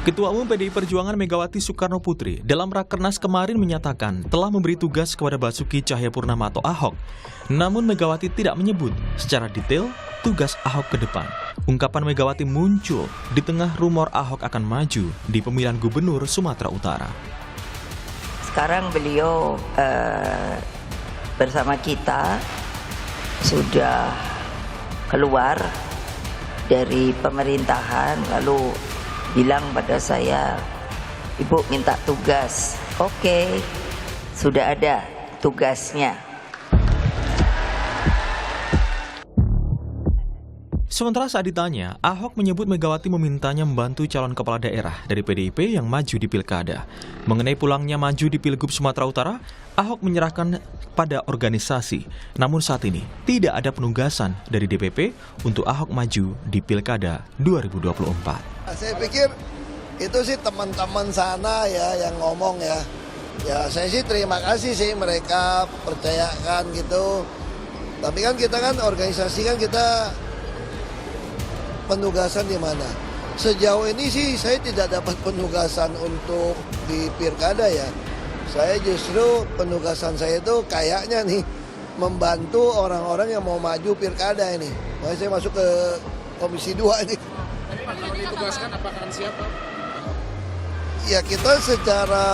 Ketua Umum PDI Perjuangan Megawati Soekarno Putri dalam Rakernas kemarin menyatakan telah memberi tugas kepada Basuki Cahayapurnama atau Ahok. Namun Megawati tidak menyebut secara detail tugas Ahok ke depan. Ungkapan Megawati muncul di tengah rumor Ahok akan maju di pemilihan gubernur Sumatera Utara. Sekarang beliau bersama kita sudah keluar dari pemerintahan, lalu bilang pada saya, Ibu minta tugas. Oke, sudah ada tugasnya. Sementara saat ditanya, Ahok menyebut Megawati memintanya membantu calon kepala daerah dari PDIP yang maju di pilkada. Mengenai pulangnya maju di Pilgub Sumatera Utara, Ahok menyerahkan pada organisasi. Namun saat ini tidak ada penugasan dari DPP untuk Ahok maju di pilkada 2024. Saya pikir itu sih teman-teman sana ya yang ngomong ya. Ya saya sih terima kasih sih mereka percayakan gitu. Tapi kan kita kan organisasi kan kita penugasan di mana? Sejauh ini sih saya tidak dapat penugasan untuk di pilkada ya. Saya justru penugasan saya itu kayaknya nih membantu orang-orang yang mau maju pilkada ini. Makanya saya masuk ke Komisi 2 ini. Kalau ditugaskan apakah siapa? Ya kita secara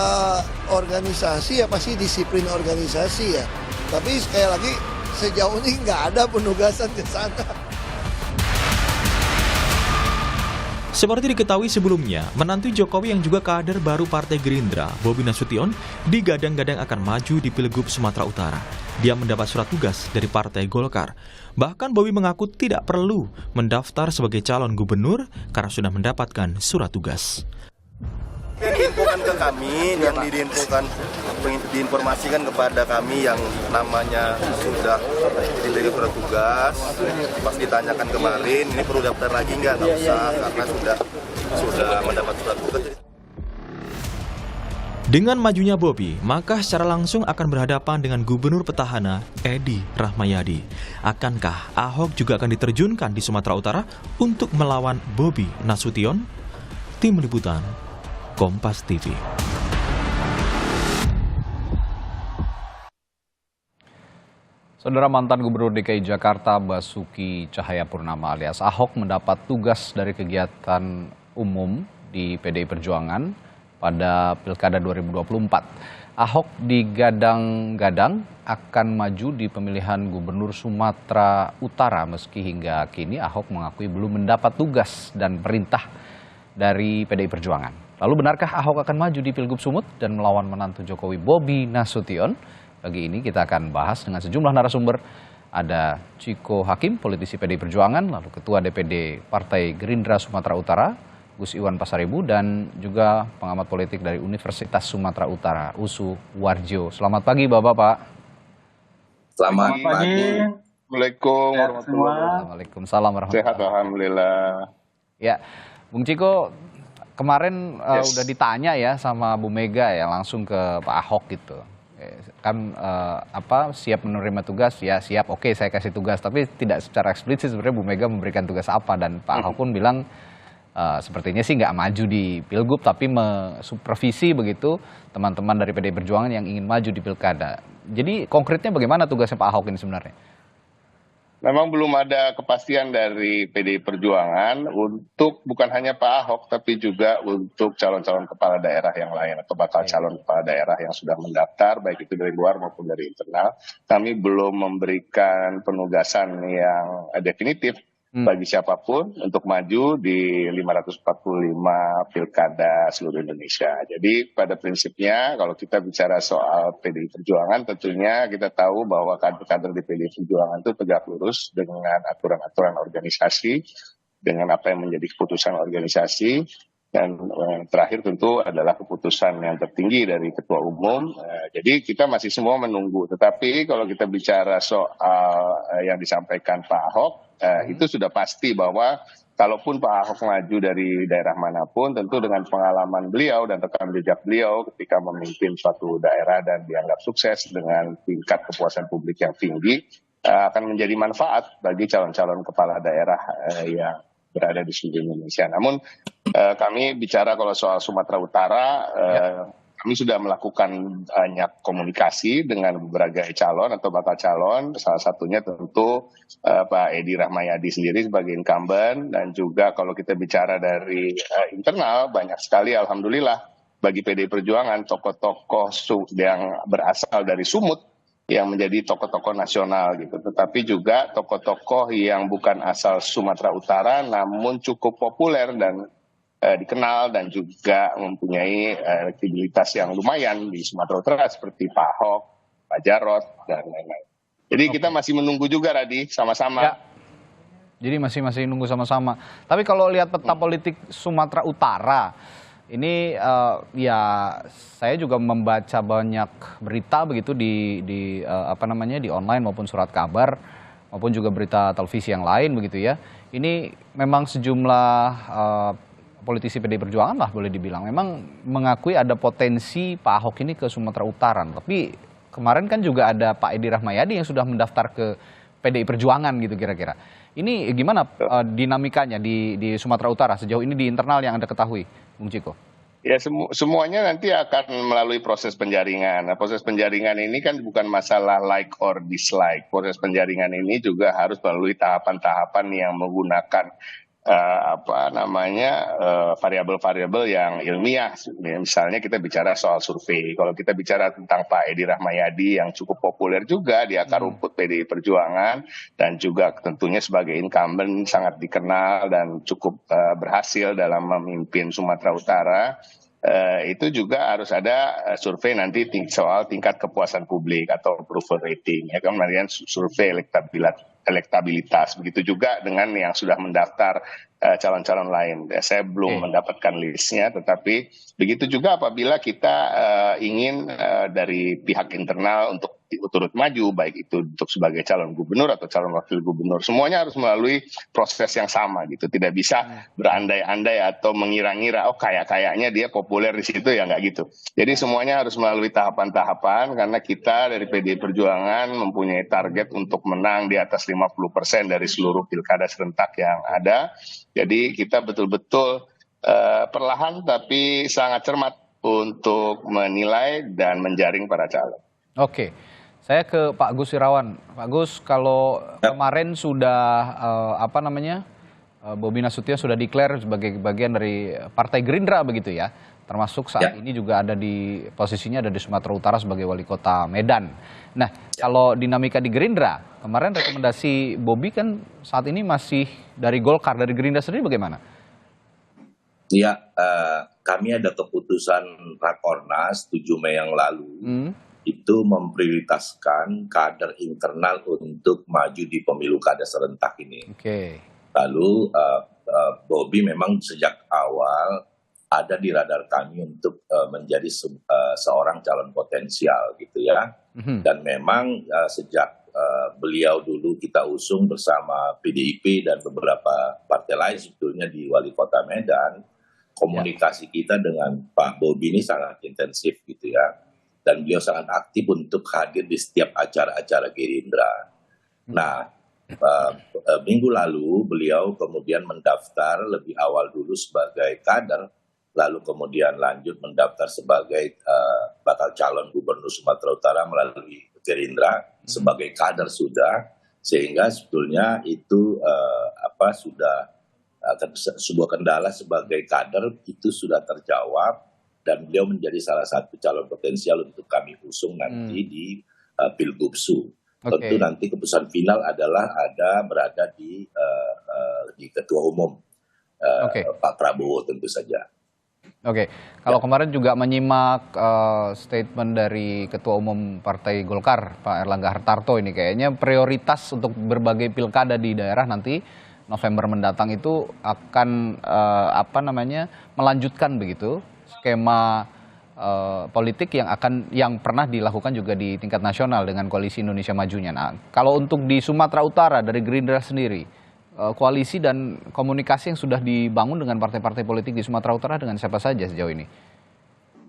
organisasi ya pasti disiplin organisasi ya. Tapi sekali lagi sejauh ini nggak ada penugasan ke sana. Seperti diketahui sebelumnya, menantu Jokowi yang juga kader baru Partai Gerindra, Bobi Nasution, digadang-gadang akan maju di Pilgub Sumatera Utara. Dia mendapat surat tugas dari Partai Golkar. Bahkan Bobi mengaku tidak perlu mendaftar sebagai calon gubernur karena sudah mendapatkan surat tugas. Yang diinfokan ke kami, yang diinformasikan kepada kami yang namanya sudah diberi surat tugas, pas ditanyakan kemarin, ini perlu daftar lagi nggak usah, karena sudah mendapat surat tugas. Dengan majunya Bobi, maka secara langsung akan berhadapan dengan Gubernur Petahana Edi Rahmayadi. Akankah Ahok juga akan diterjunkan di Sumatera Utara untuk melawan Bobi Nasution? Tim Liputan Kompas TV. Saudara, mantan Gubernur DKI Jakarta Basuki Cahayapurnama alias Ahok mendapat tugas dari kegiatan umum di PDI Perjuangan pada Pilkada 2024. Ahok digadang-gadang akan maju di pemilihan Gubernur Sumatera Utara meski hingga kini Ahok mengakui belum mendapat tugas dan perintah dari PDI Perjuangan. Lalu benarkah Ahok akan maju di Pilgub Sumut dan melawan menantu Jokowi Bobi Nasution? Pagi ini kita akan bahas dengan sejumlah narasumber. Ada Ciko Hakim, politisi PDI Perjuangan, lalu Ketua DPD Partai Gerindra Sumatera Utara, Gus Iwan Pasaribu, dan juga pengamat politik dari Universitas Sumatera Utara, USU Warjo. Selamat pagi Bapak-Bapak. Selamat pagi. Assalamualaikum warahmatullahi wabarakatuh. Waalaikumsalam warahmatullahi Sehat alhamdulillah. Ya, Bung Ciko, kemarin udah ditanya ya sama Bu Mega ya langsung ke Pak Ahok gitu. Kan siap menerima tugas, ya siap, oke saya kasih tugas, tapi tidak secara eksplisit sebenarnya Bu Mega memberikan tugas apa, dan Pak Ahok pun bilang sepertinya sih nggak maju di Pilgub tapi mensupervisi begitu teman-teman dari PDI Perjuangan yang ingin maju di Pilkada. Jadi konkretnya bagaimana tugasnya Pak Ahok ini sebenarnya? Memang belum ada kepastian dari PDI Perjuangan untuk bukan hanya Pak Ahok tapi juga untuk calon-calon kepala daerah yang lain atau bakal calon kepala daerah yang sudah mendaftar baik itu dari luar maupun dari internal. Kami belum memberikan penugasan yang definitif bagi siapapun untuk maju di 545 pilkada seluruh Indonesia. Jadi pada prinsipnya kalau kita bicara soal PDI Perjuangan, tentunya kita tahu bahwa kader-kader di PDI Perjuangan itu tegak lurus dengan aturan-aturan organisasi, dengan apa yang menjadi keputusan organisasi, dan yang terakhir tentu adalah keputusan yang tertinggi dari Ketua Umum. Jadi kita masih semua menunggu. Tetapi kalau kita bicara soal yang disampaikan Pak Ahok, itu sudah pasti bahwa kalaupun Pak Ahok maju dari daerah manapun, tentu dengan pengalaman beliau dan rekam jejak beliau ketika memimpin suatu daerah dan dianggap sukses dengan tingkat kepuasan publik yang tinggi, akan menjadi manfaat bagi calon-calon kepala daerah yang berada di seluruh Indonesia. Namun kami bicara kalau soal Sumatera Utara, kami sudah melakukan banyak komunikasi dengan beberapa calon atau bakal calon, salah satunya tentu Pak Edi Rahmayadi sendiri sebagai incumbent, dan juga kalau kita bicara dari internal, banyak sekali alhamdulillah bagi PDI Perjuangan tokoh-tokoh yang berasal dari Sumut yang menjadi tokoh-tokoh nasional gitu, tetapi juga tokoh-tokoh yang bukan asal Sumatera Utara namun cukup populer dan dikenal dan juga mempunyai elektabilitas yang lumayan di Sumatera Utara seperti Pak Ahok, Pak Jarot, dan lain-lain. Jadi kita masih menunggu juga, Radi, sama-sama. Ya. Jadi masih nunggu sama-sama. Tapi kalau lihat peta politik Sumatera Utara, ini ya saya juga membaca banyak berita begitu di online maupun surat kabar maupun juga berita televisi yang lain begitu ya. Ini memang sejumlah politisi PDI Perjuangan lah boleh dibilang memang mengakui ada potensi Pak Ahok ini ke Sumatera Utara. Tapi kemarin kan juga ada Pak Edi Rahmayadi yang sudah mendaftar ke PDI Perjuangan gitu kira-kira. Ini gimana dinamikanya di Sumatera Utara sejauh ini di internal yang Anda ketahui, Bung Ciko? Ya semuanya nanti akan melalui proses penjaringan. Nah, proses penjaringan ini kan bukan masalah like or dislike. Proses penjaringan ini juga harus melalui tahapan-tahapan yang menggunakan variabel-variabel yang ilmiah. Misalnya kita bicara soal survei. Kalau kita bicara tentang Pak Edi Rahmayadi yang cukup populer juga di akar rumput PDI Perjuangan dan juga tentunya sebagai incumbent sangat dikenal dan cukup berhasil dalam memimpin Sumatera Utara. Itu juga harus ada survei nanti soal tingkat kepuasan publik atau approval rating, ya, kemudian survei elektabilitas. Begitu juga dengan yang sudah mendaftar calon-calon lain. Saya belum mendapatkan listnya, tetapi begitu juga apabila kita ingin dari pihak internal untuk turut maju, baik itu untuk sebagai calon gubernur atau calon wakil gubernur, semuanya harus melalui proses yang sama gitu. Tidak bisa berandai-andai atau mengira-ngira, oh kayaknya dia populer di situ, ya nggak gitu. Jadi semuanya harus melalui tahapan-tahapan karena kita dari PDI Perjuangan mempunyai target untuk menang di atas 50% dari seluruh pilkada serentak yang ada. Jadi kita betul-betul perlahan tapi sangat cermat untuk menilai dan menjaring para calon. Oke, saya ke Pak Gus Irawan. Pak Gus, kalau kemarin sudah Bobi Nasution sudah declare sebagai bagian dari Partai Gerindra begitu ya, termasuk saat ini juga ada di posisinya ada di Sumatera Utara sebagai wali kota Medan. Nah, kalau dinamika di Gerindra, kemarin rekomendasi Bobi kan saat ini masih dari Golkar, dari Gerindra sendiri bagaimana? Ya, kami ada keputusan Rakornas 7 Mei yang lalu, itu memprioritaskan kader internal untuk maju di pemilu kada serentak ini. Lalu Bobi memang sejak awal ada di radar kami untuk menjadi seorang calon potensial gitu ya. Dan memang sejak beliau dulu kita usung bersama PDIP dan beberapa partai lain sebetulnya di wali kota Medan, komunikasi kita dengan Pak Bobi ini sangat intensif gitu ya. Dan beliau sangat aktif untuk hadir di setiap acara-acara Gerindra. Nah, minggu lalu beliau kemudian mendaftar lebih awal dulu sebagai kader, lalu kemudian lanjut mendaftar sebagai bakal calon gubernur Sumatera Utara melalui Gerindra sebagai kader sudah, sehingga sebetulnya itu sudah sebuah kendala sebagai kader itu sudah terjawab. Dan beliau menjadi salah satu calon potensial untuk kami usung nanti di Pilgubsu. Tentu nanti keputusan final adalah berada di Ketua Umum Pak Prabowo tentu saja. Kalau kemarin juga menyimak statement dari Ketua Umum Partai Golkar Pak Erlangga Hartarto, ini kayaknya prioritas untuk berbagai pilkada di daerah nanti November mendatang itu akan melanjutkan begitu skema politik yang pernah dilakukan juga di tingkat nasional dengan koalisi Indonesia Majunya. Nah, kalau untuk di Sumatera Utara dari Gerindra sendiri, koalisi dan komunikasi yang sudah dibangun dengan partai-partai politik di Sumatera Utara dengan siapa saja sejauh ini?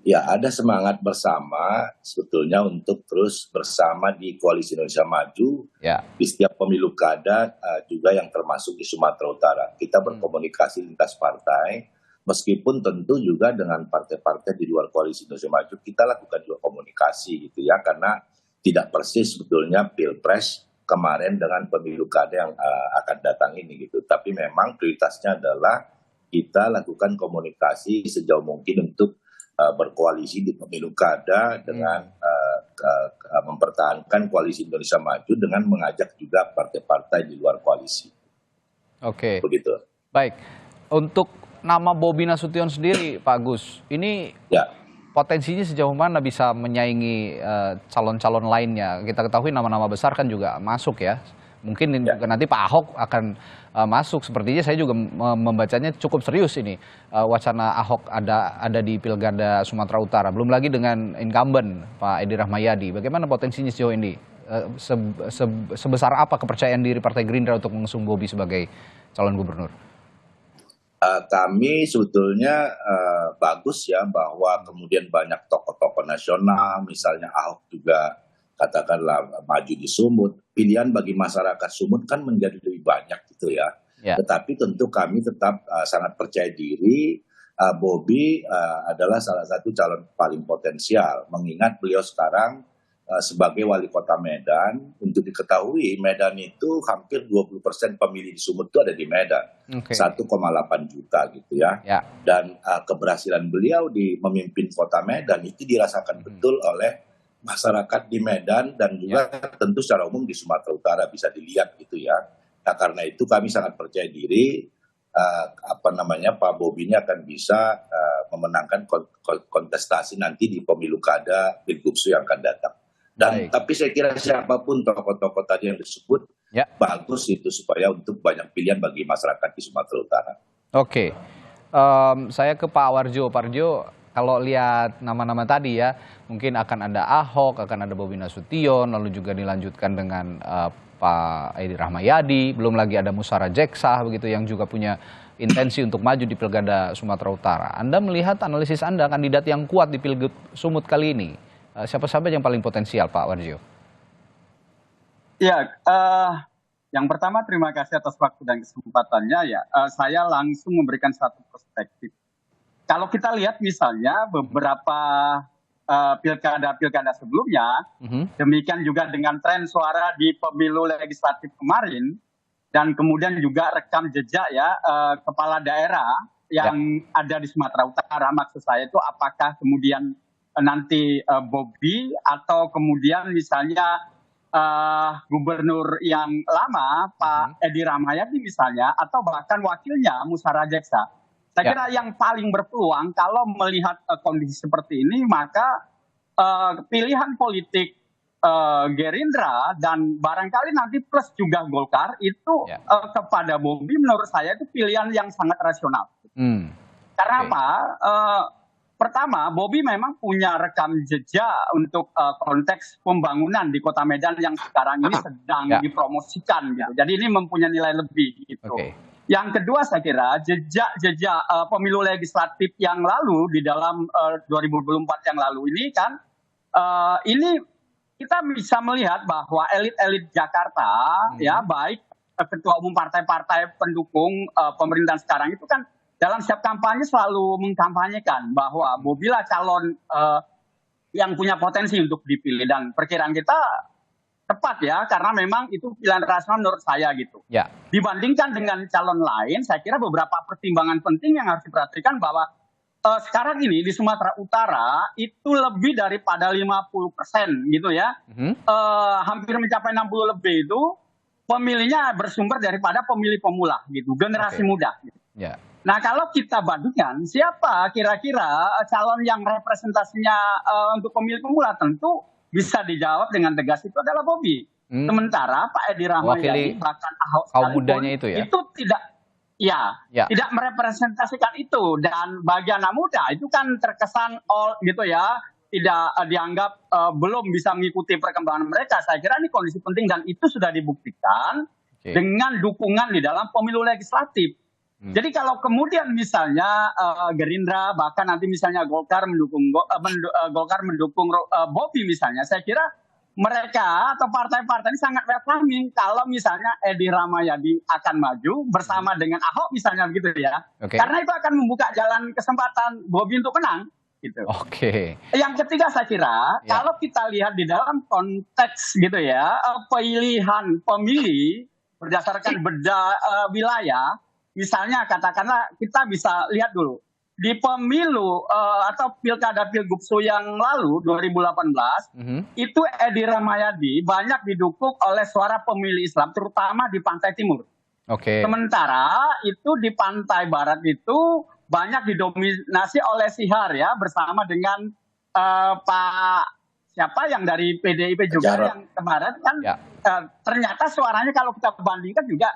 Ya, ada semangat bersama sebetulnya untuk terus bersama di Koalisi Indonesia Maju Ya. di setiap pemilu kada, juga yang termasuk di Sumatera Utara. Kita berkomunikasi lintas partai, meskipun tentu juga dengan partai-partai di luar Koalisi Indonesia Maju kita lakukan juga komunikasi gitu ya, karena tidak persis sebetulnya Pilpres kemarin dengan pemilu kada yang akan datang ini gitu. Tapi memang prioritasnya adalah kita lakukan komunikasi sejauh mungkin untuk berkoalisi di pemilu kada dengan mempertahankan Koalisi Indonesia Maju dengan mengajak juga partai-partai di luar koalisi. Oke. Begitu. Baik. Untuk nama Bobi Nasution sendiri, Pak Agus, ini Ya. potensinya sejauh mana bisa menyaingi calon-calon lainnya? Kita ketahui nama-nama besar kan juga masuk ya. Mungkin juga nanti Pak Ahok akan masuk. Sepertinya saya juga membacanya cukup serius ini. Wacana Ahok ada di Pilkada Sumatera Utara. Belum lagi dengan incumbent Pak Edi Rahmayadi. Bagaimana potensinya sejauh ini? Sebesar apa kepercayaan diri Partai Gerindra untuk mengusung Bobi sebagai calon gubernur? Kami sebetulnya bagus ya bahwa kemudian banyak tokoh-tokoh nasional, misalnya Ahok juga katakanlah maju di Sumut. Pilihan bagi masyarakat Sumut kan menjadi lebih banyak gitu ya. Tetapi tentu kami tetap sangat percaya diri Bobi adalah salah satu calon paling potensial. Mengingat beliau sekarang sebagai wali kota Medan. Untuk diketahui Medan itu hampir 20% pemilih di Sumut itu ada di Medan. 1,8 juta gitu ya. Dan keberhasilan beliau di memimpin kota Medan itu dirasakan betul oleh masyarakat di Medan dan juga tentu secara umum di Sumatera Utara bisa dilihat gitu ya. Nah, karena itu kami sangat percaya diri Pak Bobi ini akan bisa memenangkan kontestasi nanti di pemilu kada Pilgubsu yang akan datang. Dan tapi saya kira siapapun tokoh-tokoh tadi yang disebut bagus itu supaya untuk banyak pilihan bagi masyarakat di Sumatera Utara. Oke. Saya ke Pak Warjo. Pak Warjo, kalau lihat nama-nama tadi ya, mungkin akan ada Ahok, akan ada Bobi Nasution, lalu juga dilanjutkan dengan Pak Edi Rahmayadi, belum lagi ada Musara Jeksah begitu yang juga punya intensi untuk maju di Pilkada Sumatera Utara. Anda melihat analisis Anda kandidat yang kuat di Pilgub Sumut kali ini, siapa saja yang paling potensial, Pak Warjo? Ya, yang pertama terima kasih atas waktu dan kesempatannya ya. Saya langsung memberikan satu perspektif. Kalau kita lihat misalnya beberapa pilkada sebelumnya, demikian juga dengan tren suara di pemilu legislatif kemarin, dan kemudian juga rekam jejak ya kepala daerah yang ada di Sumatera Utara. Maksud saya itu apakah kemudian nanti Bobi atau kemudian misalnya gubernur yang lama Pak Edi Rahmayadi misalnya, atau bahkan wakilnya Musara Jeksah. Saya kira yang paling berpeluang kalau melihat kondisi seperti ini, maka pilihan politik Gerindra dan barangkali nanti plus juga Golkar itu kepada Bobi menurut saya itu pilihan yang sangat rasional. Karena apa? Pertama, Bobi memang punya rekam jejak untuk konteks pembangunan di Kota Medan yang sekarang ini sedang dipromosikan gitu. Jadi ini mempunyai nilai lebih gitu. Yang kedua saya kira jejak pemilu legislatif yang lalu di dalam 2024 yang lalu ini kan ini kita bisa melihat bahwa elit-elit Jakarta ya baik ketua umum partai-partai pendukung pemerintahan sekarang itu kan dalam setiap kampanye selalu mengkampanyekan bahwa Bobi lah calon yang punya potensi untuk dipilih, dan perkiraan kita tepat ya, karena memang itu pilihan rasional menurut saya gitu. Dibandingkan dengan calon lain, saya kira beberapa pertimbangan penting yang harus diperhatikan bahwa sekarang ini di Sumatera Utara itu lebih daripada 50% gitu ya, hampir mencapai 60 lebih itu pemilihnya bersumber daripada pemilih pemula gitu, generasi muda. Gitu. Nah kalau kita bandingkan siapa kira-kira calon yang representasinya untuk pemilih pemula, tentu bisa dijawab dengan tegas itu adalah Bobi. Sementara Pak Edi Rahmayadi bahkan Ahok sekalipun itu tidak merepresentasikan itu, dan bagi anak muda itu kan terkesan gitu ya, tidak dianggap belum bisa mengikuti perkembangan mereka. Saya kira ini kondisi penting dan itu sudah dibuktikan dengan dukungan di dalam pemilu legislatif. Jadi kalau kemudian misalnya Gerindra bahkan nanti misalnya Golkar mendukung Bobi misalnya, saya kira mereka atau partai-partai ini sangat welcoming kalau misalnya Edi Rahmayadi akan maju bersama dengan Ahok misalnya begitu ya. Karena itu akan membuka jalan kesempatan Bobi untuk menang gitu. Yang ketiga saya kira kalau kita lihat di dalam konteks gitu ya, pilihan pemilih berdasarkan wilayah, misalnya katakanlah kita bisa lihat dulu di pemilu atau pilkada pilgubsu yang lalu 2018 itu Edi Rahmayadi banyak didukung oleh suara pemilih Islam terutama di pantai timur. Sementara itu di pantai barat itu banyak didominasi oleh Sihar ya bersama dengan Pak siapa yang dari PDIP juga yang kemarin kan ternyata suaranya kalau kita bandingkan juga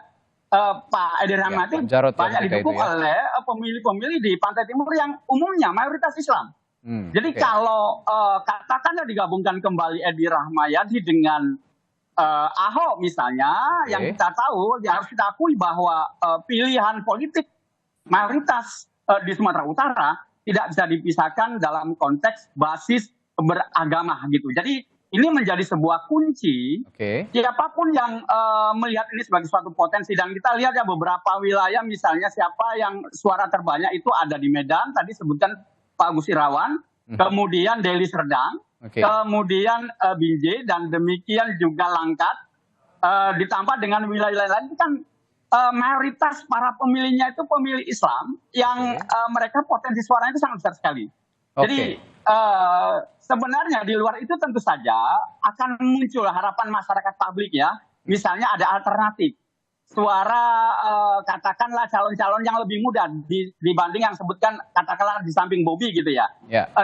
Pak Edi Rahmayadi banyak didukung oleh pemilih-pemilih di Pantai Timur yang umumnya mayoritas Islam. Jadi kalau katakanlah digabungkan kembali Edi Rahmayadi dengan Ahok misalnya, yang kita tahu, ya harus kita akui bahwa pilihan politik mayoritas di Sumatera Utara tidak bisa dipisahkan dalam konteks basis beragama gitu. Jadi ini menjadi sebuah kunci. Siapapun yang melihat ini sebagai suatu potensi, dan kita lihat ya beberapa wilayah misalnya siapa yang suara terbanyak itu ada di Medan, tadi sebutkan Pak Gus Irawan, kemudian Deli Serdang, kemudian Binjai, dan demikian juga Langkat, ditambah dengan wilayah lain itu kan mayoritas para pemilihnya itu pemilih Islam yang mereka potensi suaranya itu sangat besar sekali. Jadi sebenarnya di luar itu tentu saja akan muncul harapan masyarakat publik ya. Misalnya ada alternatif. Suara katakanlah calon-calon yang lebih muda dibanding yang sebutkan katakanlah di samping Bobi gitu ya.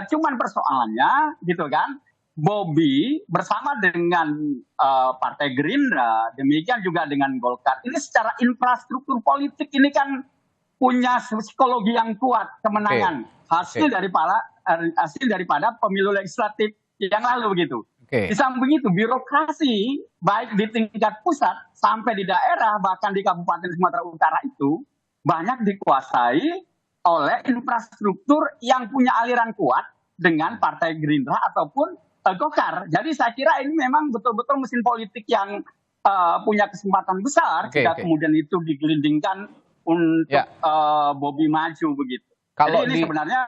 Cuman persoalannya gitu kan, Bobi bersama dengan Partai Gerindra, demikian juga dengan Golkar. Ini secara infrastruktur politik ini kan punya psikologi yang kuat kemenangan hasil daripada pemilu legislatif yang lalu begitu. Di samping itu birokrasi baik di tingkat pusat sampai di daerah bahkan di Kabupaten Sumatera Utara itu banyak dikuasai oleh infrastruktur yang punya aliran kuat dengan Partai Gerindra ataupun Golkar. Jadi saya kira ini memang betul-betul mesin politik yang punya kesempatan besar jika kemudian itu digelindingkan untuk Bobi maju begitu. Jadi ini sebenarnya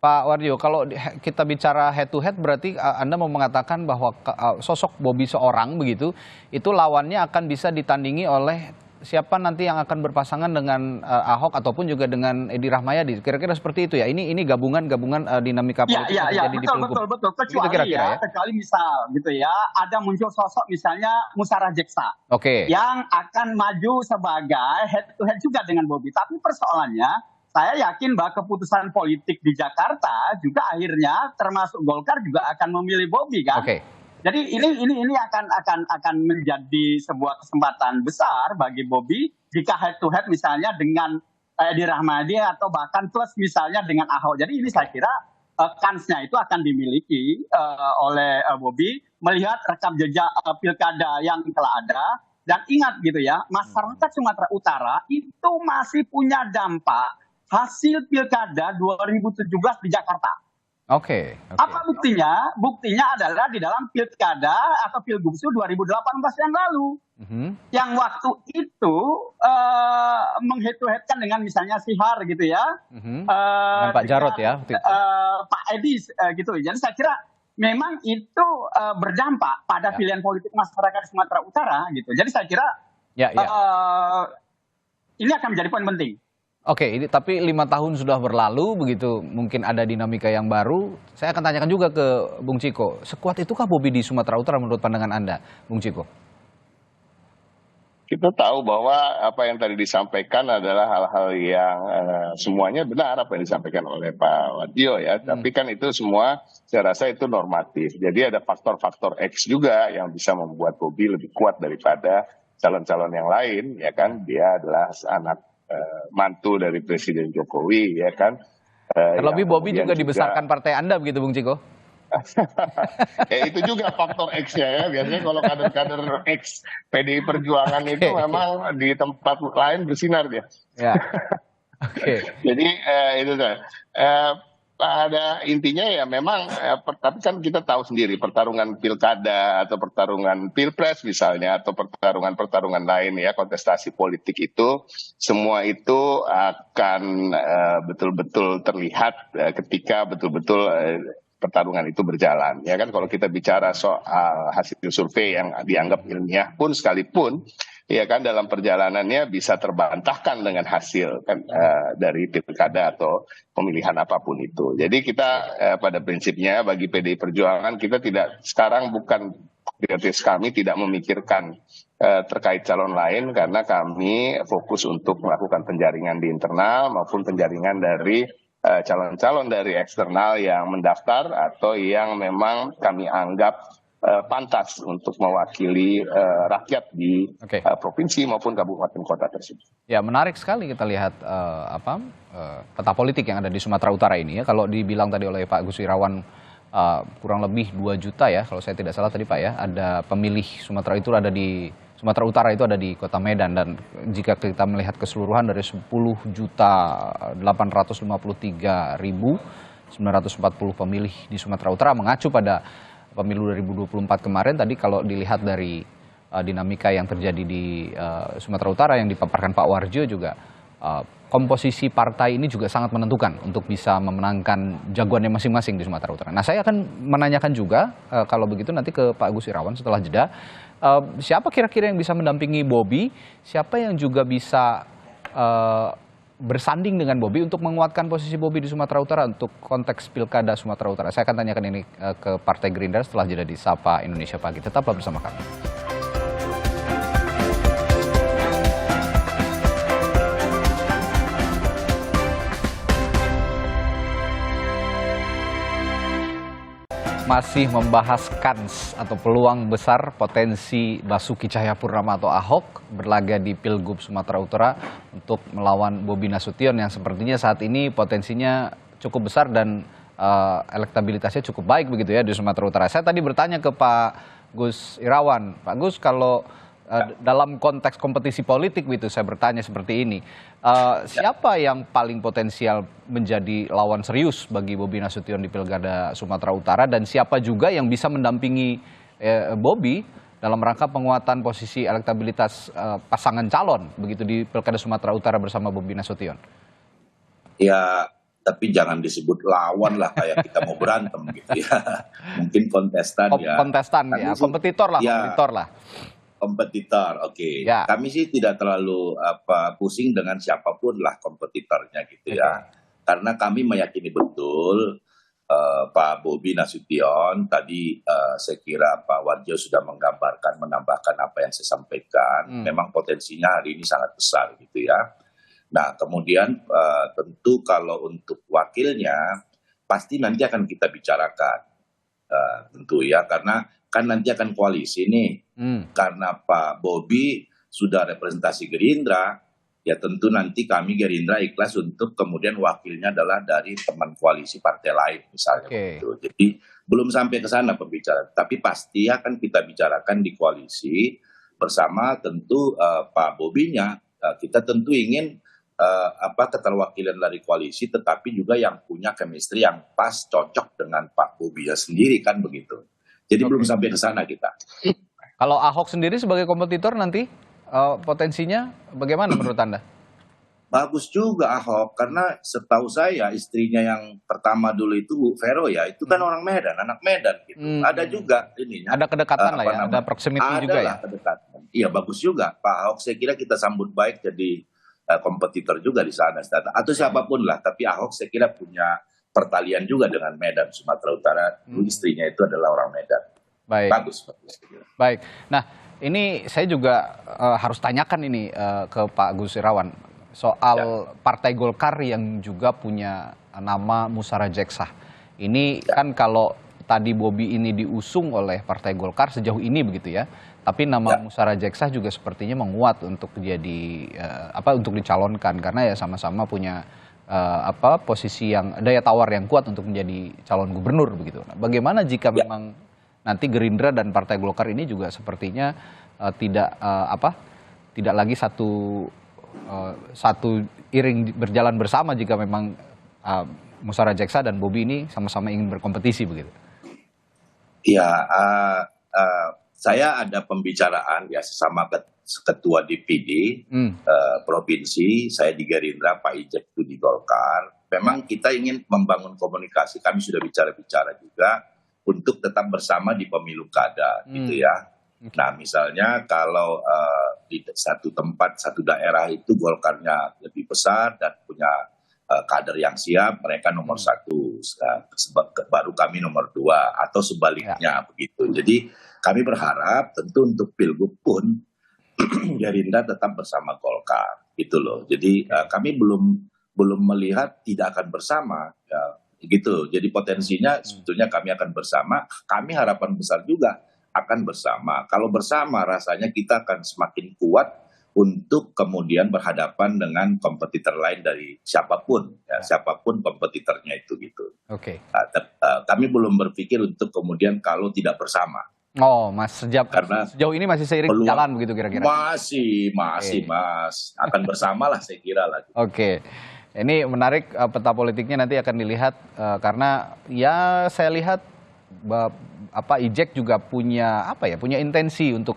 Pak Wardio, kalau kita bicara head to head berarti Anda mau mengatakan bahwa sosok Bobi seorang begitu, itu lawannya akan bisa ditandingi oleh siapa nanti yang akan berpasangan dengan Ahok ataupun juga dengan Edi Rahmayadi. Kira-kira seperti itu ya. Ini gabungan dinamika politik yang terjadi di Pilgub. Betul. Kecuali misal gitu ya, ada muncul sosok misalnya Musara Jeksa yang akan maju sebagai head to head juga dengan Bobi. Tapi persoalannya saya yakin bahwa keputusan politik di Jakarta juga akhirnya termasuk Golkar juga akan memilih Bobi kan. Jadi ini akan menjadi sebuah kesempatan besar bagi Bobi jika head to head misalnya dengan Edi Rahmayadi atau bahkan plus misalnya dengan Ahok. Jadi ini saya kira kansnya itu akan dimiliki oleh Bobi melihat rekam jejak pilkada yang telah ada. Dan ingat gitu ya, masyarakat Sumatera Utara itu masih punya dampak hasil pilkada 2017 di Jakarta. Apa buktinya? Buktinya adalah di dalam pilkada atau pilgubsu 2018 yang lalu. Yang waktu itu menghead-to-headkan dengan misalnya Sihar gitu ya. Dengan Pak Jarod ya. Pak Edi gitu. Jadi saya kira memang itu berdampak pada pilihan politik masyarakat Sumatera Utara gitu. Jadi saya kira ini akan menjadi poin penting. Ini tapi 5 tahun sudah berlalu begitu, mungkin ada dinamika yang baru. Saya akan tanyakan juga ke Bung Ciko, sekuat itukah Bobi di Sumatera Utara menurut pandangan Anda, Bung Ciko? Kita tahu bahwa apa yang tadi disampaikan adalah hal-hal yang semuanya benar apa yang disampaikan oleh Pak Wardio ya. Tapi kan itu semua saya rasa itu normatif. Jadi ada faktor-faktor X juga yang bisa membuat Bobi lebih kuat daripada calon-calon yang lain ya kan. Dia adalah anak mantu dari Presiden Jokowi ya kan. Terlebih Bobi juga dibesarkan partai Anda begitu Bung Ciko? Ya itu juga faktor X-nya ya. Biasanya kalau kader-kader X PDI Perjuangan itu memang di tempat lain bersinar dia. Ya, oke. Jadi itu kan. Pada intinya ya memang, tapi kan kita tahu sendiri pertarungan pilkada atau pertarungan pilpres misalnya atau pertarungan lain ya, kontestasi politik itu semua itu akan betul-betul terlihat ketika betul-betul pertarungan itu berjalan ya kan. Kalau kita bicara soal hasil survei yang dianggap ilmiah pun sekalipun ya kan, dalam perjalanannya bisa terbantahkan dengan hasil kan, dari pilkada atau pemilihan apapun itu. Jadi kita pada prinsipnya bagi PDI Perjuangan kita tidak sekarang bukan prioritas kami tidak memikirkan terkait calon lain, karena kami fokus untuk melakukan penjaringan di internal maupun penjaringan dari calon-calon dari eksternal yang mendaftar atau yang memang kami anggap pantas untuk mewakili rakyat di provinsi maupun kabupaten kota tersebut. Ya, menarik sekali kita lihat peta politik yang ada di Sumatera Utara ini ya. Kalau dibilang tadi oleh Pak Gus Irawan kurang lebih 2 juta ya, kalau saya tidak salah tadi Pak ya, ada pemilih Sumatera itu ada di Sumatera Utara itu ada di Kota Medan, dan jika kita melihat keseluruhan dari 10.853.940 pemilih di Sumatera Utara mengacu pada pemilu 2024 kemarin. Tadi kalau dilihat dari dinamika yang terjadi di Sumatera Utara yang dipaparkan Pak Warjo juga, komposisi partai ini juga sangat menentukan untuk bisa memenangkan jagoannya masing-masing di Sumatera Utara. Nah, saya akan menanyakan juga kalau begitu nanti ke Pak Gus Irawan setelah jeda, siapa kira-kira yang bisa mendampingi Bobi, siapa yang juga bisa bersanding dengan Bobi untuk menguatkan posisi Bobi di Sumatera Utara untuk konteks pilkada Sumatera Utara. Saya akan tanyakan ini ke Partai Gerindra setelah jeda di Sapa Indonesia Pagi. Tetaplah bersama kami. Masih membahas kans atau peluang besar potensi Basuki Cahayapurnama atau Ahok berlaga di Pilgub Sumatera Utara untuk melawan Bobi Nasution yang sepertinya saat ini potensinya cukup besar dan elektabilitasnya cukup baik begitu ya di Sumatera Utara. Saya tadi bertanya ke Pak Gus Irawan, Pak Gus, kalau dalam konteks kompetisi politik gitu, saya bertanya seperti ini, siapa yang paling potensial menjadi lawan serius bagi Bobi Nasution di Pilkada Sumatera Utara, dan siapa juga yang bisa mendampingi Bobi dalam rangka penguatan posisi elektabilitas pasangan calon begitu di Pilkada Sumatera Utara bersama Bobi Nasution? Ya, tapi jangan disebut lawan lah kayak kita mau berantem gitu ya. Mungkin kontestan ya. Kontestan ya, kompetitor lah, ya, kompetitor lah. Kompetitor, oke. Ya. Kami sih tidak terlalu pusing dengan siapapun lah kompetitornya gitu ya. Karena kami meyakini betul Pak Bobi Nasution tadi saya kira Pak Warjo sudah menggambarkan, menambahkan apa yang saya sampaikan. Memang potensinya hari ini sangat besar gitu ya. Nah, kemudian tentu kalau untuk wakilnya pasti nanti akan kita bicarakan, tentu ya, karena kan nanti akan koalisi nih. Karena Pak Bobi sudah representasi Gerindra, ya tentu nanti kami Gerindra ikhlas untuk kemudian wakilnya adalah dari teman koalisi partai lain misalnya. Gitu. Jadi belum sampai ke sana pembicaraan, tapi pasti akan kita bicarakan di koalisi bersama tentu Pak Bobinya. Kita tentu ingin keterwakilan dari koalisi, tetapi juga yang punya chemistry yang pas, cocok dengan Pak Bobinya sendiri kan begitu. Jadi belum sampai ke sana kita. Kalau Ahok sendiri sebagai kompetitor nanti potensinya bagaimana menurut Anda? Bagus juga Ahok, karena setahu saya istrinya yang pertama dulu itu Bu Vero ya, itu kan orang Medan, anak Medan gitu. Ada juga ininya. Ada kedekatan lah ya, ada proximity juga ya. Kedekatan. Iya, bagus juga Pak Ahok, saya kira kita sambut baik jadi kompetitor juga di sana. Atau siapapun lah, tapi Ahok saya kira punya pertalian juga dengan Medan, Sumatera Utara. Istrinya itu adalah orang Medan. Baik. Bagus. Baik. Nah, ini saya juga harus tanyakan ini ke Pak Gus Irawan soal Partai Golkar yang juga punya nama Musara Jeksah. Ini kan kalau tadi Bobi ini diusung oleh Partai Golkar sejauh ini begitu ya. Tapi nama Musara Jeksah juga sepertinya menguat untuk jadi untuk dicalonkan karena ya sama-sama punya posisi yang daya tawar yang kuat untuk menjadi calon gubernur begitu. Nah, bagaimana jika memang nanti Gerindra dan Partai Golkar ini juga sepertinya tidak lagi satu iring berjalan bersama jika memang Musara Jeksa dan Bobi ini sama-sama ingin berkompetisi begitu. Ya, saya ada pembicaraan ya sesama ketua DPD provinsi, saya di Gerindra, Pak Ijek itu di Golkar. Memang kita ingin membangun komunikasi, kami sudah bicara-bicara juga untuk tetap bersama di pemilu kada, gitu ya. Nah, misalnya kalau di satu tempat, satu daerah itu Golkarnya lebih besar dan punya kader yang siap, mereka nomor satu, baru kami nomor dua, atau sebaliknya begitu. Jadi kami berharap tentu untuk Pilgub pun Gerindra tetap bersama Golkar, gitu loh. Jadi kami belum melihat tidak akan bersama, ya, gitu. Jadi potensinya sebetulnya kami akan bersama. Kami harapan besar juga akan bersama. Kalau bersama rasanya kita akan semakin kuat untuk kemudian berhadapan dengan kompetitor lain dari siapapun, ya, siapapun kompetitornya itu gitu. Oke. Kami belum berpikir untuk kemudian kalau tidak bersama. Oh, Mas, karena sejauh ini masih seiring jalan begitu kira-kira? Masih, Mas. Akan bersama lah saya kira lah. Oke. Ini menarik, peta politiknya nanti akan dilihat karena ya saya lihat Ijek juga punya intensi untuk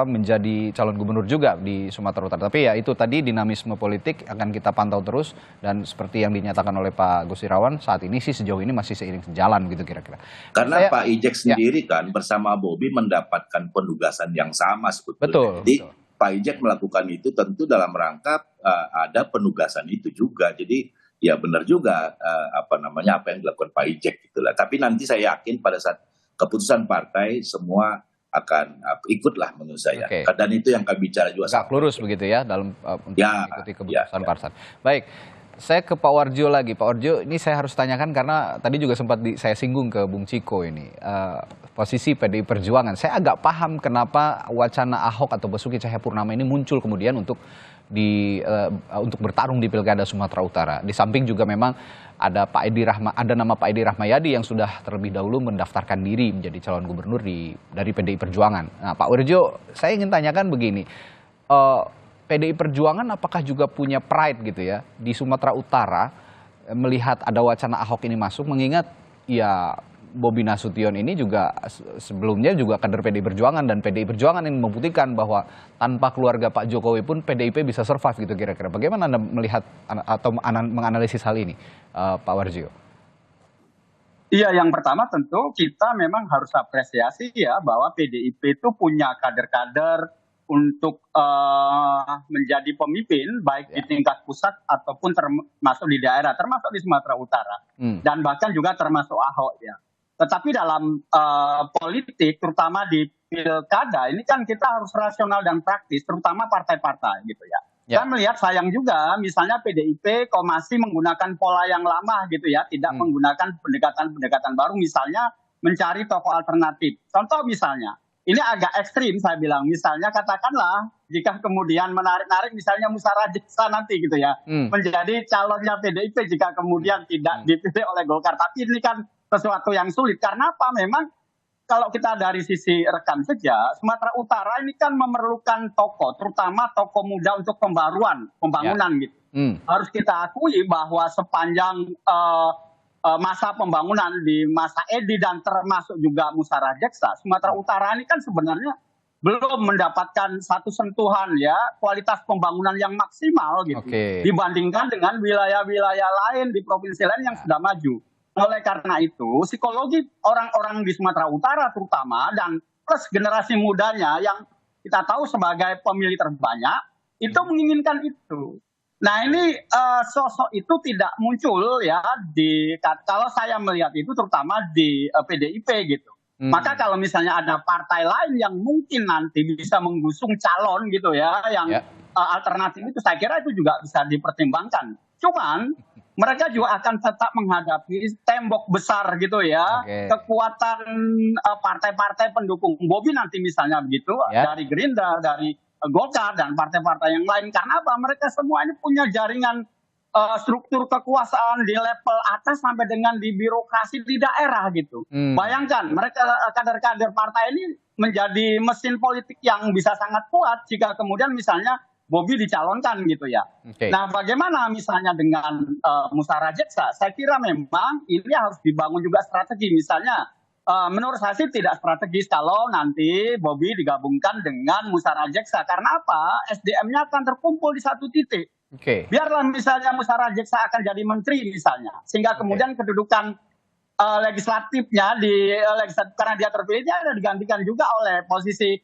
menjadi calon gubernur juga di Sumatera Utara. Tapi ya itu tadi dinamisme politik akan kita pantau terus, dan seperti yang dinyatakan oleh Pak Gus Irawan saat ini sih sejauh ini masih seiring sejalan gitu kira-kira. Karena Pak Ijek sendiri kan bersama Bobi mendapatkan penugasan yang sama sebetulnya. Betul. Jadi Pak Ijek melakukan itu tentu dalam rangka ada penugasan itu juga. Jadi ya benar juga apa yang dilakukan Pak Ijek gitulah. Tapi nanti saya yakin pada saat keputusan partai semua akan ikutlah menurut saya. Okay. Dan itu yang kami bicara juga. Agak lurus begitu ya dalam untuk mengikuti keputusan partai. Baik, saya ke Pak Warjo lagi. Pak Warjo, ini saya harus tanyakan karena tadi juga sempat saya singgung ke Bung Ciko ini. Posisi PDI Perjuangan. Saya agak paham kenapa wacana Ahok atau Basuki Cahayapurnama ini muncul kemudian untuk bertarung di Pilkada Sumatera Utara. Di samping juga memang ada nama Pak Edi Rahmayadi yang sudah terlebih dahulu mendaftarkan diri menjadi calon gubernur dari PDI Perjuangan. Nah, Pak Warjo, saya ingin tanyakan begini, PDI Perjuangan apakah juga punya pride gitu ya di Sumatera Utara melihat ada wacana Ahok ini masuk, mengingat ya Bobi Nasution ini juga sebelumnya juga kader PDI Perjuangan, dan PDI Perjuangan yang membuktikan bahwa tanpa keluarga Pak Jokowi pun PDIP bisa survive gitu kira-kira. Bagaimana Anda melihat atau menganalisis hal ini, Pak Warjo? Iya, yang pertama tentu kita memang harus apresiasi ya bahwa PDIP itu punya kader-kader untuk menjadi pemimpin baik di tingkat pusat ataupun termasuk di daerah, termasuk di Sumatera Utara dan bahkan juga termasuk Ahok ya. Tetapi dalam politik, terutama di pilkada, ini kan kita harus rasional dan praktis, terutama partai-partai gitu ya. Saya melihat sayang juga, misalnya PDIP kok masih menggunakan pola yang lama gitu ya, tidak menggunakan pendekatan-pendekatan baru, misalnya mencari tokoh alternatif. Contoh misalnya, ini agak ekstrim saya bilang, misalnya katakanlah jika kemudian menarik-narik misalnya Musara Jeksa nanti gitu ya, menjadi calonnya PDIP jika kemudian tidak dipilih oleh Golkar. Tapi ini kan sesuatu yang sulit. Karena apa? Memang kalau kita dari sisi rekam saja, Sumatera Utara ini kan memerlukan tokoh, terutama tokoh muda untuk pembangunan gitu. Harus kita akui bahwa sepanjang masa pembangunan di masa Edi dan termasuk juga Musara Jeksa, Sumatera Utara ini kan sebenarnya belum mendapatkan satu sentuhan ya kualitas pembangunan yang maksimal gitu dibandingkan dengan wilayah-wilayah lain di provinsi lain yang sudah maju. Oleh karena itu, psikologi orang-orang di Sumatera Utara terutama dan plus generasi mudanya yang kita tahu sebagai pemilih terbanyak itu menginginkan itu. Nah ini sosok itu tidak muncul ya kalau saya melihat itu terutama di PDIP gitu. Maka kalau misalnya ada partai lain yang mungkin nanti bisa menggusung calon gitu ya yang alternatif itu, saya kira itu juga bisa dipertimbangkan. Cuman mereka juga akan tetap menghadapi tembok besar gitu ya, kekuatan partai-partai pendukung Bobi nanti misalnya begitu, dari Gerindra, dari Golkar dan partai-partai yang lain. Karena apa? Mereka semua ini punya jaringan struktur kekuasaan di level atas sampai dengan di birokrasi di daerah gitu. Bayangkan mereka kader-kader partai ini menjadi mesin politik yang bisa sangat kuat jika kemudian misalnya Bobi dicalonkan gitu ya. Nah, bagaimana misalnya dengan musyawarah jeksa? Saya kira memang ini harus dibangun juga strategi. Misalnya menurut saya sih tidak strategis kalau nanti Bobi digabungkan dengan musyawarah jeksa. Karena apa? SDM-nya akan terkumpul di satu titik. Biarlah misalnya musyawarah jeksa akan jadi menteri misalnya, sehingga kemudian kedudukan legislatifnya di legislatif karena dia terpilih dia ada digantikan juga oleh posisi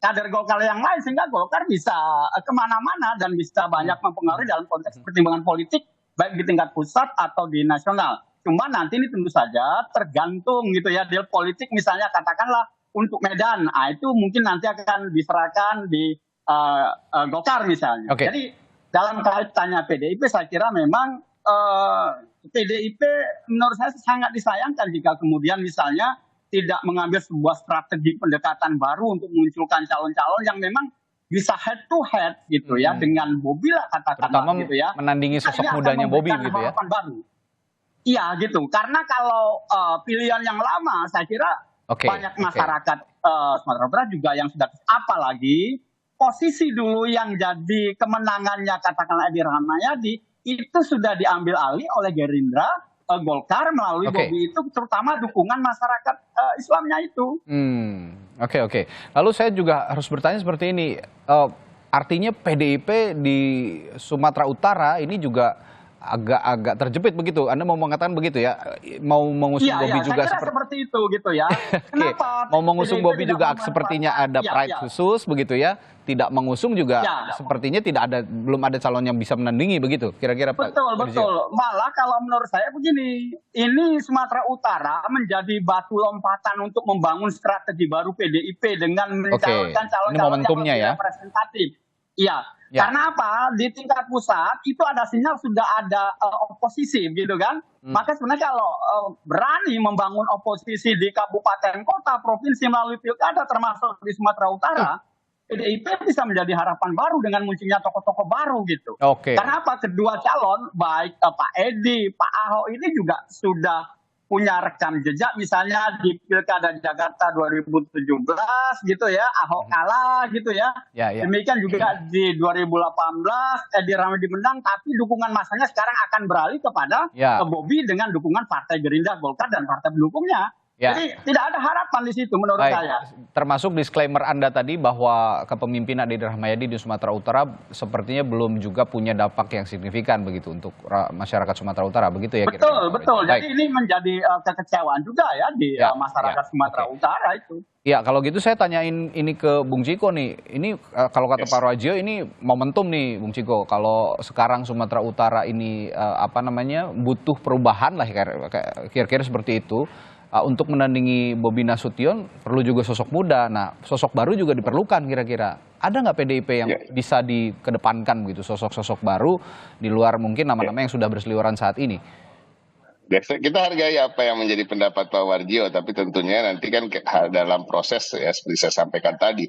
kader Golkar yang lain, sehingga Golkar bisa kemana-mana dan bisa banyak mempengaruhi dalam konteks pertimbangan politik baik di tingkat pusat atau di nasional. Cuma nanti ini tentu saja tergantung gitu ya, deal politik misalnya katakanlah untuk Medan, itu mungkin nanti akan diserahkan di Golkar misalnya. Jadi dalam kaitannya PDIP saya kira memang PDIP menurut saya sangat disayangkan jika kemudian misalnya tidak mengambil sebuah strategi pendekatan baru untuk memunculkan calon-calon yang memang bisa head to head gitu ya dengan Bobi lah katakanlah gitu ya. Menandingi sosok mudanya Bobi gitu ya. Baru. Iya gitu. Karena kalau pilihan yang lama saya kira banyak masyarakat Sumatera Utara juga yang sudah apalagi posisi dulu yang jadi kemenangannya katakanlah Edi Rahmayadi itu sudah diambil alih oleh Gerindra, Golkar melalui Bobi itu terutama dukungan masyarakat Islamnya itu. Oke. Lalu saya juga harus bertanya seperti ini, artinya PDIP di Sumatera Utara ini juga agak terjepit begitu. Anda mau mengatakan begitu ya? Mau mengusung Bobi juga seperti itu gitu ya. Kenapa? Mau mengusung Bobi juga sepertinya ada pride khusus begitu ya. Tidak mengusung juga sepertinya belum ada calon yang bisa menandingi begitu. Kira-kira Pak. Betul. Malah kalau menurut saya begini, ini Sumatera Utara menjadi batu lompatan untuk membangun strategi baru PDIP dengan mencalonkan calon-calon yang lebih representatif. Iya. Karena apa? Di tingkat pusat itu ada sinyal sudah ada oposisi gitu kan. Maka sebenarnya kalau berani membangun oposisi di kabupaten, kota, provinsi melalui pilkada termasuk di Sumatera Utara, PDIP bisa menjadi harapan baru dengan munculnya tokoh-tokoh baru gitu. Karena apa? Kedua calon baik Pak Edi, Pak Ahok ini juga sudah punya rekam jejak misalnya di Pilkada Jakarta 2017 gitu ya, Ahok kalah gitu ya. Demikian juga di 2018 Edi Rahmayadi menang, tapi dukungan masanya sekarang akan beralih kepada Bobi dengan dukungan Partai Gerindra, Golkar dan partai pendukungnya. Jadi tidak ada harapan di situ menurut saya. Termasuk disclaimer Anda tadi bahwa kepemimpinan Edi Rahmayadi di Sumatera Utara sepertinya belum juga punya dampak yang signifikan begitu untuk masyarakat Sumatera Utara, begitu ya? Betul. Jadi ini menjadi kekecewaan juga ya di masyarakat Sumatera Utara itu. Ya, kalau gitu saya tanyain ini ke Bung Ciko nih. Ini kalau kata Pak Roajio ini momentum nih Bung Ciko. Kalau sekarang Sumatera Utara ini butuh perubahan lah kira-kira seperti itu. Untuk menandingi Bobi Nasution perlu juga sosok muda. Nah, sosok baru juga diperlukan kira-kira. Ada nggak PDIP yang bisa dikedepankan begitu, sosok-sosok baru di luar mungkin nama-nama yang sudah berseliweran saat ini? Kita hargai apa yang menjadi pendapat Pak Warjio, tapi tentunya nanti kan dalam proses ya seperti saya sampaikan tadi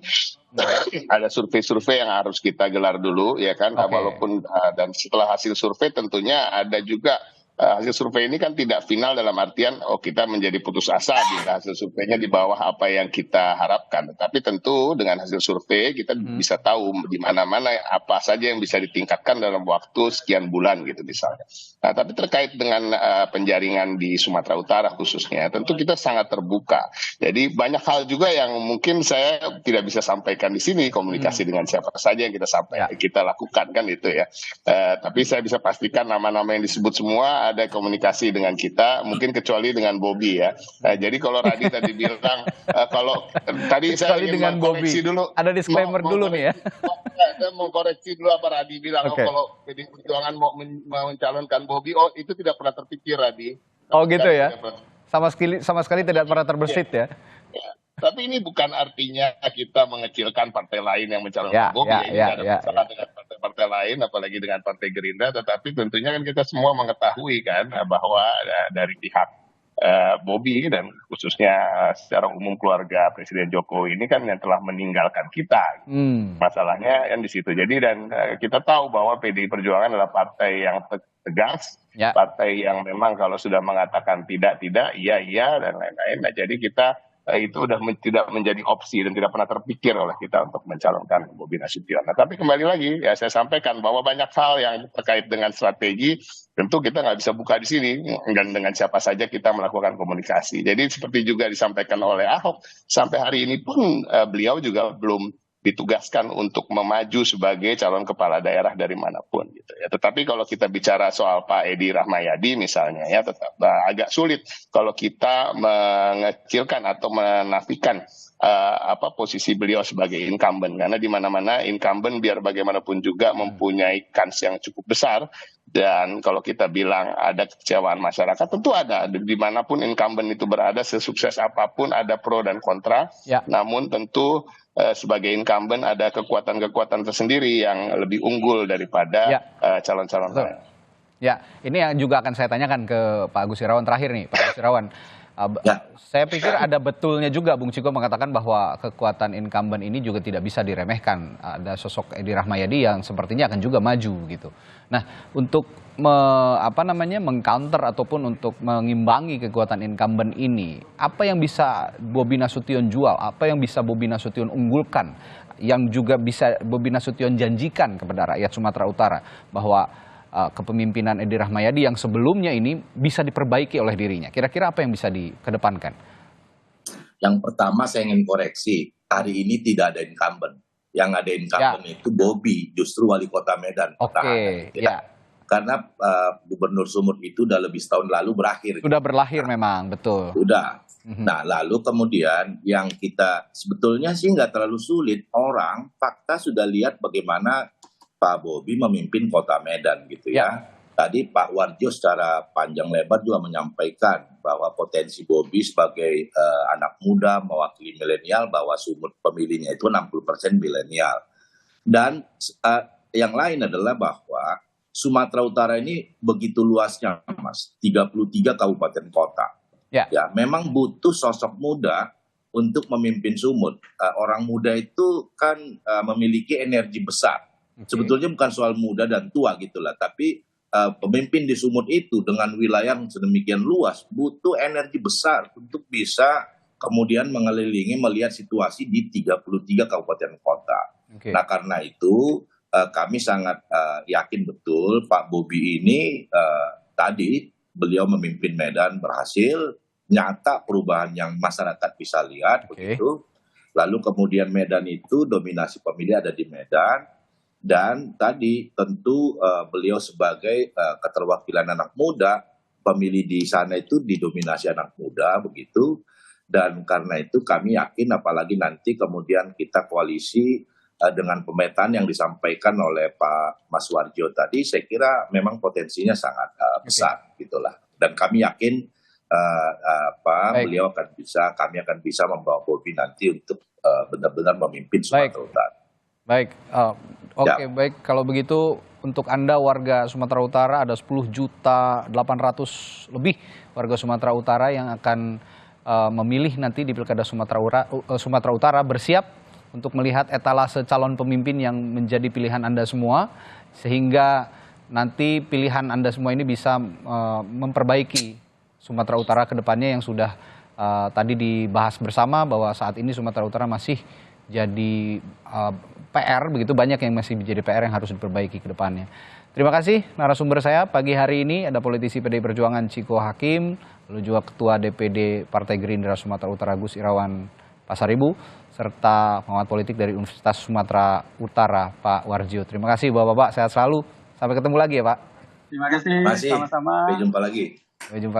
ada survei-survei yang harus kita gelar dulu ya kan, walaupun dan setelah hasil survei tentunya ada juga hasil survei ini kan tidak final dalam artian kita menjadi putus asa bila hasil surveinya di bawah apa yang kita harapkan. Tapi tentu dengan hasil survei kita bisa tahu di mana-mana apa saja yang bisa ditingkatkan dalam waktu sekian bulan gitu misalnya. Nah, tapi terkait dengan penjaringan di Sumatera Utara khususnya, tentu kita sangat terbuka. Jadi banyak hal juga yang mungkin saya tidak bisa sampaikan di sini, komunikasi dengan siapa saja yang kita lakukan kan itu ya. Tapi saya bisa pastikan nama-nama yang disebut semua ada komunikasi dengan kita, mungkin kecuali dengan Bobi ya. Jadi kalau Radi tadi bilang, kalau tadi saya ingin mengkoreksi dulu. Ada disclaimer dulu nih ya. Saya mau koreksi dulu apa Radi bilang, kalau PDI Perjuangan mau mencalonkan Bobi, itu tidak pernah terpikir Radi. Gitu ya? Sama sekali tidak pernah terbersit ya? Tapi ini bukan artinya kita mengecilkan partai lain yang mencalonkan Bobi. Ini ada masalah dengan partai-partai lain, apalagi dengan Partai Gerindra. Tetapi tentunya kan kita semua mengetahui kan bahwa dari pihak Bobi dan khususnya secara umum keluarga Presiden Jokowi ini kan yang telah meninggalkan kita. Masalahnya yang di situ. Jadi dan kita tahu bahwa PDI Perjuangan adalah partai yang tegas, partai yang memang kalau sudah mengatakan tidak, iya dan lain-lain. Nah, jadi kita itu udah tidak menjadi opsi dan tidak pernah terpikir oleh kita untuk mencalonkan Bobi Nasution. Nah, tapi kembali lagi ya saya sampaikan bahwa banyak hal yang terkait dengan strategi tentu kita nggak bisa buka di sini dan dengan siapa saja kita melakukan komunikasi. Jadi seperti juga disampaikan oleh Ahok, sampai hari ini pun beliau juga belum ditugaskan untuk memaju sebagai calon kepala daerah dari manapun gitu ya. Tetapi kalau kita bicara soal Pak Edi Rahmayadi misalnya ya tetap agak sulit kalau kita mengecilkan atau menafikan posisi beliau sebagai incumbent, karena di mana-mana incumbent biar bagaimanapun juga mempunyai kans yang cukup besar. Dan kalau kita bilang ada kekecewaan masyarakat, tentu ada. Dimanapun incumbent itu berada, sesukses apapun ada pro dan kontra. Namun tentu sebagai incumbent ada kekuatan-kekuatan tersendiri yang lebih unggul daripada calon-calon lain. Ya, ini yang juga akan saya tanyakan ke Pak Agus Irawan terakhir nih, Pak Agus Irawan. Saya pikir ada betulnya juga Bung Ciko mengatakan bahwa kekuatan incumbent ini juga tidak bisa diremehkan. Ada sosok Edi Rahmayadi yang sepertinya akan juga maju gitu. Nah, untuk mengcounter ataupun untuk mengimbangi kekuatan incumbent ini, apa yang bisa Bobi Nasution jual? Apa yang bisa Bobi Nasution unggulkan? Yang juga bisa Bobi Nasution janjikan kepada rakyat Sumatera Utara bahwa kepemimpinan Edi Rahmayadi yang sebelumnya ini bisa diperbaiki oleh dirinya. Kira-kira apa yang bisa dikedepankan? Yang pertama saya ingin koreksi, hari ini tidak ada incumbent. Yang ada incumbent itu Bobi, justru wali kota Medan. Karena Gubernur Sumut itu udah lebih setahun lalu berakhir. Sudah berlahir memang, betul. Sudah. Nah, lalu kemudian yang kita sebetulnya sih nggak terlalu sulit. Orang, fakta sudah lihat bagaimana Pak Bobi memimpin kota Medan gitu ya. Tadi Pak Warjo secara panjang lebar juga menyampaikan bahwa potensi Bobi sebagai anak muda mewakili milenial, bahwa Sumut pemilihnya itu 60% milenial. Dan yang lain adalah bahwa Sumatera Utara ini begitu luasnya Mas, 33 kabupaten kota. Ya, memang butuh sosok muda untuk memimpin Sumut. Orang muda itu kan memiliki energi besar. Sebetulnya bukan soal muda dan tua gitulah, tapi pemimpin di Sumut itu dengan wilayah yang sedemikian luas butuh energi besar untuk bisa kemudian mengelilingi melihat situasi di 33 kabupaten kota. Nah, karena itu kami sangat yakin betul Pak Bobi ini tadi beliau memimpin Medan berhasil, nyata perubahan yang masyarakat bisa lihat begitu. Lalu kemudian Medan itu dominasi pemilih ada di Medan. Dan tadi tentu beliau sebagai keterwakilan anak muda, pemilih di sana itu didominasi anak muda begitu. Dan karena itu kami yakin apalagi nanti kemudian kita koalisi dengan pemetaan yang disampaikan oleh Pak Mas Warjo tadi, saya kira memang potensinya sangat besar gitulah. Dan kami yakin beliau akan bisa, kami akan bisa membawa Bobi nanti untuk benar-benar memimpin Sumatera Utara. Baik, baik. Kalau begitu untuk Anda warga Sumatera Utara ada 10.800.000 lebih warga Sumatera Utara yang akan memilih nanti di Pilkada Sumatera Utara, bersiap untuk melihat etalase calon pemimpin yang menjadi pilihan Anda semua, sehingga nanti pilihan Anda semua ini bisa memperbaiki Sumatera Utara ke depannya yang sudah tadi dibahas bersama bahwa saat ini Sumatera Utara masih jadi PR, begitu banyak yang masih menjadi PR yang harus diperbaiki ke depannya. Terima kasih narasumber saya pagi hari ini, ada politisi PDI Perjuangan Ciko Hakim, lalu juga Ketua DPD Partai Gerindra Sumatera Utara Agus Irawan Pasaribu, serta pengamat politik dari Universitas Sumatera Utara Pak Warjo. Terima kasih Bapak-Bapak, sehat selalu. Sampai ketemu lagi ya Pak. Terima kasih, sama-sama. Sampai jumpa lagi. Sampai jumpa.